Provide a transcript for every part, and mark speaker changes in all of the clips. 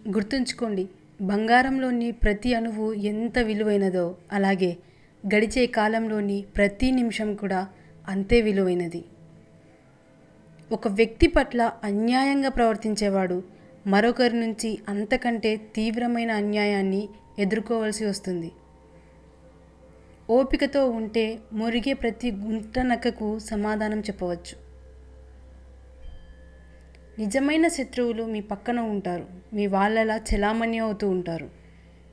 Speaker 1: గుర్తుంచుకోండి, బంగారంలోని ప్రతి అణువు ఎంత విలువైనదో అలాగే గడిచే కాలంలోని ప్రతి నిమిషం కూడా అంతే విలువైనది. ఒక వ్యక్తి పట్ల అన్యాయంగా ప్రవర్తించేవాడు మరొకరి నుంచి అంతకంటే తీవ్రమైన అన్యాయాన్ని ఎదుర్కోవలసి వస్తుంది. ఓపికతో ఉంటే మురిగే ప్రతి గుంటనక్కకు సమాధానం చెప్పవచ్చు. నిజమైన శత్రువులు మీ పక్కన ఉంటారు. మీ వాళ్ళలా చెలామణి అవుతూ ఉంటారు.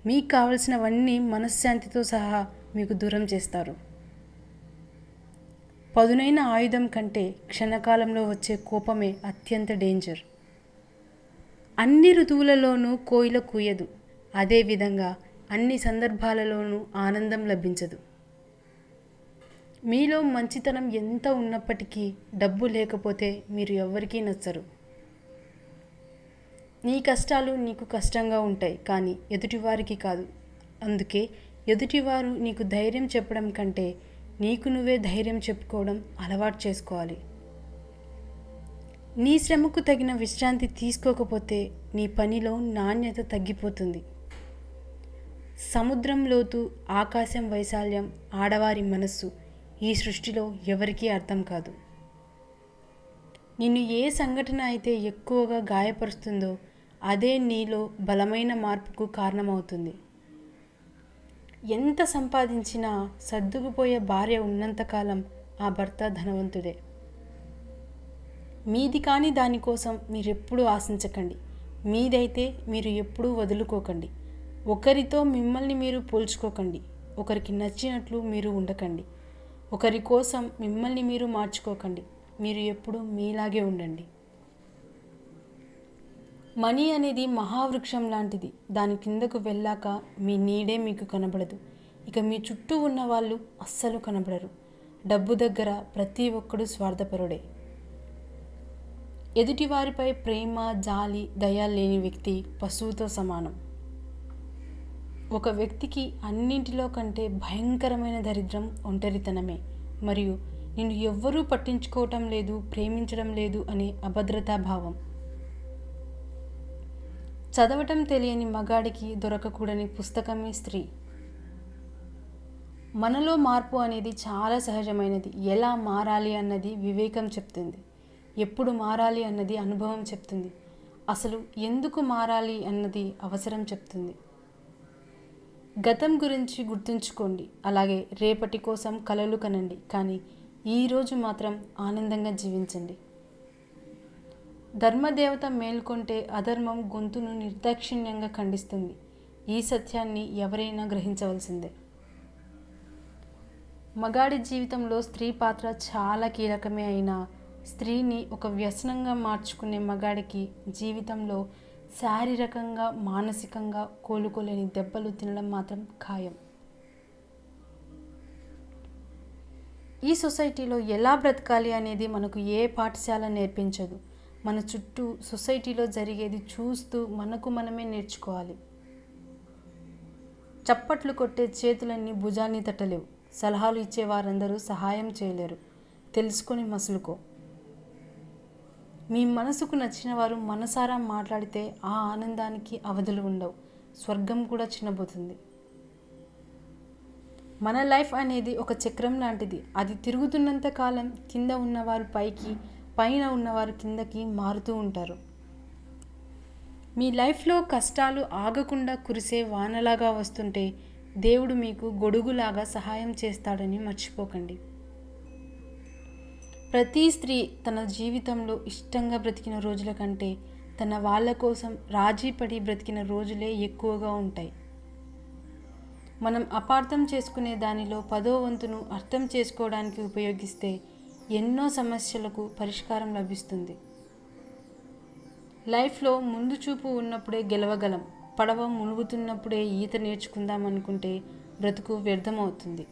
Speaker 1: మీకు కావలసినవన్నీ మనశ్శాంతితో సహా మీకు దూరం చేస్తారు. పదునైన ఆయుధం కంటే క్షణకాలంలో వచ్చే కోపమే అత్యంత డేంజర్. అన్ని ఋతువులలోనూ కోయిల కూయదు. అదేవిధంగా అన్ని సందర్భాలలోనూ ఆనందం లభించదు. మీలో మంచితనం ఎంత ఉన్నప్పటికీ డబ్బు లేకపోతే మీరు ఎవ్వరికీ నచ్చరు. నీ కష్టాలు నీకు కష్టంగా ఉంటాయి, కానీ ఎదుటివారికి కాదు. అందుకే ఎదుటివారు నీకు ధైర్యం చెప్పడం కంటే నీకు నువ్వే ధైర్యం చెప్పుకోవడం అలవాటు చేసుకోవాలి. నీ శ్రమకు తగిన విశ్రాంతి తీసుకోకపోతే నీ పనిలో నాణ్యత తగ్గిపోతుంది. సముద్రం లోతు, ఆకాశం వైశాల్యం, ఆడవారి మనస్సు ఈ సృష్టిలో ఎవరికీ అర్థం కాదు. నిన్ను ఏ సంఘటన అయితే ఎక్కువగా గాయపరుస్తుందో అదే నీలో బలమైన మార్పుకు కారణమవుతుంది. ఎంత సంపాదించినా సర్దుకుపోయే భార్య ఉన్నంతకాలం ఆ భర్త ధనవంతుడే. మీది కాని దానికోసం మీరెప్పుడూ ఆశించకండి. మీదైతే మీరు ఎప్పుడూ వదులుకోకండి. ఒకరితో మిమ్మల్ని మీరు పోల్చుకోకండి. ఒకరికి నచ్చినట్లు మీరు ఉండకండి. ఒకరి కోసం మిమ్మల్ని మీరు మార్చుకోకండి. మీరు ఎప్పుడూ మీలాగే ఉండండి. మనీ అనేది మహావృక్షం లాంటిది. దాని కిందకు వెళ్ళాక మీ నీడే మీకు కనబడదు. ఇక మీ చుట్టూ ఉన్న వాళ్ళు అస్సలు కనబడరు. డబ్బు దగ్గర ప్రతి ఒక్కడు స్వార్థపరుడే. ఎదుటివారిపై ప్రేమ, జాలి, దయ లేని వ్యక్తి పశువుతో సమానం. ఒక వ్యక్తికి అన్నింటిలో కంటే భయంకరమైన దరిద్రం ఒంటరితనమే. మరియు నిన్ను ఎవ్వరూ పట్టించుకోవటం లేదు, ప్రేమించడం లేదు అనే అభద్రతాభావం. చదవటం తెలియని మగాడికి దొరకకూడని పుస్తకమే స్త్రీ. మనలో మార్పు అనేది చాలా సహజమైనది. ఎలా మారాలి అన్నది వివేకం చెప్తుంది. ఎప్పుడు మారాలి అన్నది అనుభవం చెప్తుంది. అసలు ఎందుకు మారాలి అన్నది అవసరం చెప్తుంది. గతం గురించి గుర్తుంచుకోండి, అలాగే రేపటి కోసం కలలు కనండి. కానీ ఈరోజు మాత్రం ఆనందంగా జీవించండి. ధర్మదేవత మేల్కొంటే అధర్మం గొంతును నిర్దాక్షిణ్యంగా ఖండిస్తుంది. ఈ సత్యాన్ని ఎవరైనా గ్రహించవలసిందే. మగాడి జీవితంలో స్త్రీ పాత్ర చాలా కీలకమే అయినా స్త్రీని ఒక వ్యసనంగా మార్చుకునే మగాడికి జీవితంలో శారీరకంగా, మానసికంగా కోలుకోలేని దెబ్బలు తినడం మాత్రం ఖాయం. ఈ సొసైటీలో ఎలా బ్రతకాలి అనేది మనకు ఏ పాఠశాల నేర్పించదు. మన చుట్టూ సొసైటీలో జరిగేది చూస్తూ మనకు మనమే నేర్చుకోవాలి. చప్పట్లు కొట్టే చేతులన్నీ భుజాన్ని తట్టలేవు. సలహాలు ఇచ్చేవారందరూ సహాయం చేయలేరు. తెలుసుకొని మసులుకో. మీ మనసుకు నచ్చిన వారు మనసారా మాట్లాడితే ఆ ఆనందానికి అవధులు ఉండవు. స్వర్గం కూడా చిన్నబోతుంది. మన లైఫ్ అనేది ఒక చక్రం లాంటిది. అది తిరుగుతున్నంత కాలం కింద ఉన్నవారు పైకి, పైన ఉన్నవారు కిందకి మారుతూ ఉంటారు. మీ లైఫ్లో కష్టాలు ఆగకుండా కురిసే వానలాగా వస్తుంటే దేవుడు మీకు గొడుగులాగా సహాయం చేస్తాడని మర్చిపోకండి. ప్రతి స్త్రీ తన జీవితంలో ఇష్టంగా బ్రతికిన రోజుల కంటే తన వాళ్ళ కోసం రాజీ పడి బ్రతికిన రోజులే ఎక్కువగా ఉంటాయి. మనం అపార్థం చేసుకునే దానిలో 10వ వంతును అర్థం చేసుకోవడానికి ఉపయోగిస్తే ఎన్నో సమస్యలకు పరిష్కారం లభిస్తుంది. లైఫ్లో ముందు చూపు ఉన్నప్పుడే గెలవగలం. పడవ మునుగుతున్నప్పుడే ఈత నేర్చుకుందాం అనుకుంటే బ్రతుకు వ్యర్థమవుతుంది.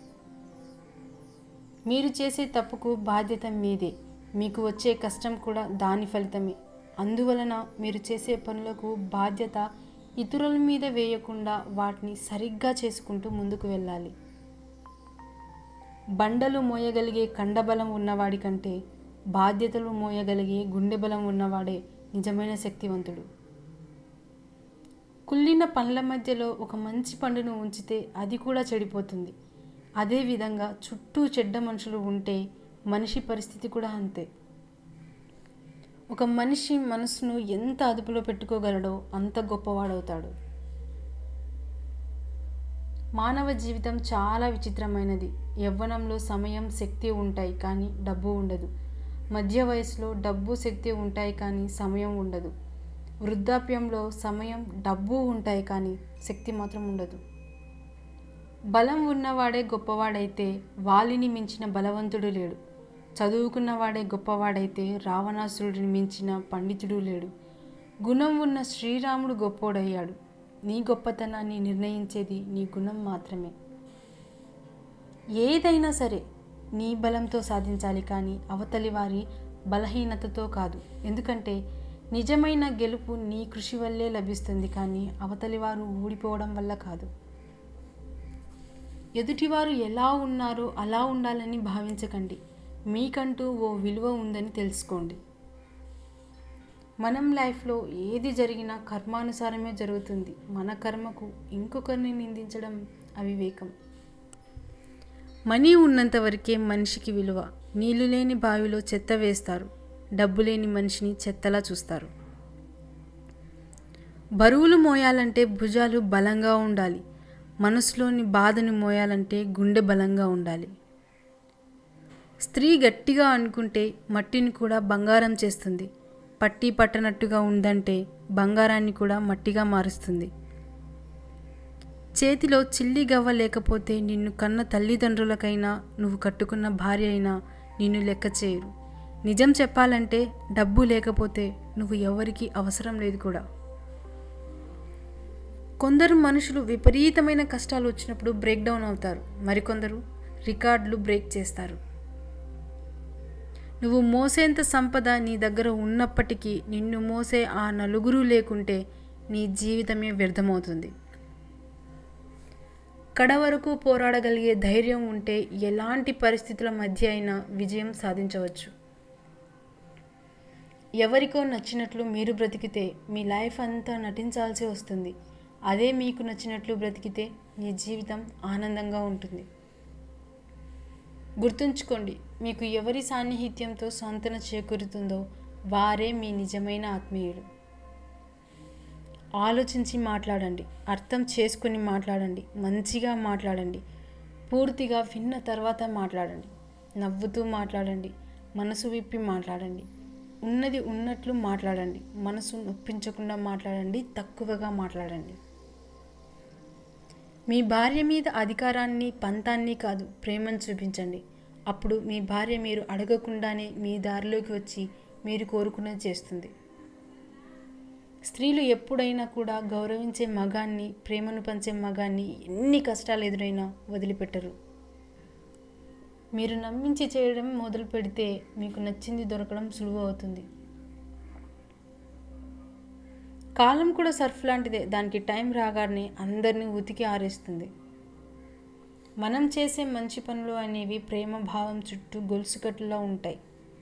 Speaker 1: మీరు చేసే తప్పుకు బాధ్యత మీదే. మీకు వచ్చే కష్టం కూడా దాని ఫలితమే. అందువలన మీరు చేసే పనులకు బాధ్యత ఇతరుల మీద వేయకుండా వాటిని సరిగ్గా చేసుకుంటూ ముందుకు వెళ్ళాలి. బండలు మోయగలిగే కండబలం ఉన్నవాడి కంటే బాధ్యతలు మోయగలిగే గుండె బలం ఉన్నవాడే నిజమైన శక్తివంతుడు. కుళ్ళిన పండ్ల మధ్యలో ఒక మంచి పండును ఉంచితే అది కూడా చెడిపోతుంది. అదేవిధంగా చుట్టూ చెడ్డ మనుషులు ఉంటే మనిషి పరిస్థితి కూడా అంతే. ఒక మనిషి మనసును ఎంత అదుపులో పెట్టుకోగలడో అంత గొప్పవాడవుతాడు. మానవ జీవితం చాలా విచిత్రమైనది. యవ్వనంలో సమయం, శక్తి ఉంటాయి కానీ డబ్బు ఉండదు. మధ్య వయసులో డబ్బు, శక్తి ఉంటాయి కానీ సమయం ఉండదు. వృద్ధాప్యంలో సమయం, డబ్బు ఉంటాయి కానీ శక్తి మాత్రం ఉండదు. బలం ఉన్నవాడే గొప్పవాడైతే వాలిని మించిన బలవంతుడు లేడు. చదువుకున్నవాడే గొప్పవాడైతే రావణాసురుడిని మించిన పండితుడు లేడు. గుణం ఉన్న శ్రీరాముడు గొప్పోడయ్యాడు. నీ గొప్పతనాన్ని నిర్ణయించేది నీ గుణం మాత్రమే. ఏదైనా సరే నీ బలంతో సాధించాలి కానీ అవతలి వారి బలహీనతతో కాదు. ఎందుకంటే నిజమైన గెలుపు నీ కృషి వల్లే లభిస్తుంది కానీ అవతలి వారు ఊడిపోవడం వల్ల కాదు. ఎదుటివారు ఎలా ఉన్నారో అలా ఉండాలని భావించకండి. మీకంటూ ఓ విలువ ఉందని తెలుసుకోండి. మనం లైఫ్లో ఏది జరిగినా కర్మానుసారమే జరుగుతుంది. మన కర్మకు ఇంకొకరిని నిందించడం అవివేకం. మనీ ఉన్నంత వరకే మనిషికి విలువ. నీళ్లు లేని బావిలో చెత్త వేస్తారు. డబ్బు లేని మనిషిని చెత్తలా చూస్తారు. బరువులు మోయాలంటే భుజాలు బలంగా ఉండాలి. మనసులోని బాధను మోయాలంటే గుండె బలంగా ఉండాలి. స్త్రీ గట్టిగా అనుకుంటే మట్టిని కూడా బంగారం చేస్తుంది. పట్టి పట్టనట్టుగా ఉందంటే బంగారాన్ని కూడా మట్టిగా మారుస్తుంది. చేతిలో చిల్లి గవ్వ లేకపోతే నిన్ను కన్న తల్లిదండ్రులకైనా నువ్వు కట్టుకున్న భార్య అయినా నిన్ను లెక్క చేయరు. నిజం చెప్పాలంటే డబ్బు లేకపోతే నువ్వు ఎవరికి అవసరం లేదు కూడా. కొందరు మనుషులు విపరీతమైన కష్టాలు వచ్చినప్పుడు బ్రేక్ డౌన్ అవుతారు. మరికొందరు రికార్డులు బ్రేక్ చేస్తారు. నువ్వు మోసేంత సంపద నీ దగ్గర ఉన్నప్పటికీ నిన్ను మోసే ఆ నలుగురు లేకుంటే నీ జీవితమే వ్యర్థమవుతుంది. కడవరకు పోరాడగలిగే ధైర్యం ఉంటే ఎలాంటి పరిస్థితుల మధ్య అయినా విజయం సాధించవచ్చు. ఎవరికో నచ్చినట్లు మీరు బ్రతికితే మీ లైఫ్ అంతా నటించాల్సి వస్తుంది. అదే మీకు నచ్చినట్లు బ్రతికితే మీ జీవితం ఆనందంగా ఉంటుంది. గుర్తుంచుకోండి, మీకు ఎవరి సాన్నిహిత్యంతో సాంత్వన చేకూరుతుందో వారే మీ నిజమైన ఆత్మీయుడు. ఆలోచించి మాట్లాడండి, అర్థం చేసుకుని మాట్లాడండి, మంచిగా మాట్లాడండి, పూర్తిగా విన్న తర్వాత మాట్లాడండి, నవ్వుతూ మాట్లాడండి, మనసు విప్పి మాట్లాడండి, ఉన్నది ఉన్నట్లు మాట్లాడండి, మనసు నొప్పించకుండా మాట్లాడండి, తక్కువగా మాట్లాడండి. మీ భార్య మీద అధికారాన్ని, పంతాన్ని కాదు ప్రేమను చూపించండి. అప్పుడు మీ భార్య మీరు అడగకుండానే మీ దారిలోకి వచ్చి మీరు కోరుకున్నది చేస్తుంది. స్త్రీలు ఎప్పుడైనా కూడా గౌరవించే మగాన్ని, ప్రేమను పంచే మగాన్ని ఎన్ని కష్టాలు ఎదురైనా వదిలిపెట్టరు. మీరు నమ్మించి చేయడం మొదలు పెడితే మీకు నచ్చింది దొరకడం సులువు అవుతుంది. కాలం కూడా సర్ఫ్ లాంటిదే. దానికి టైం రాగానే అందరినీ ఉతికి ఆరేస్తుంది. మనం చేసే మంచి పనులు అనేవి ప్రేమ భావం చుట్టూ గొలుసుకట్టులా ఉంటాయి.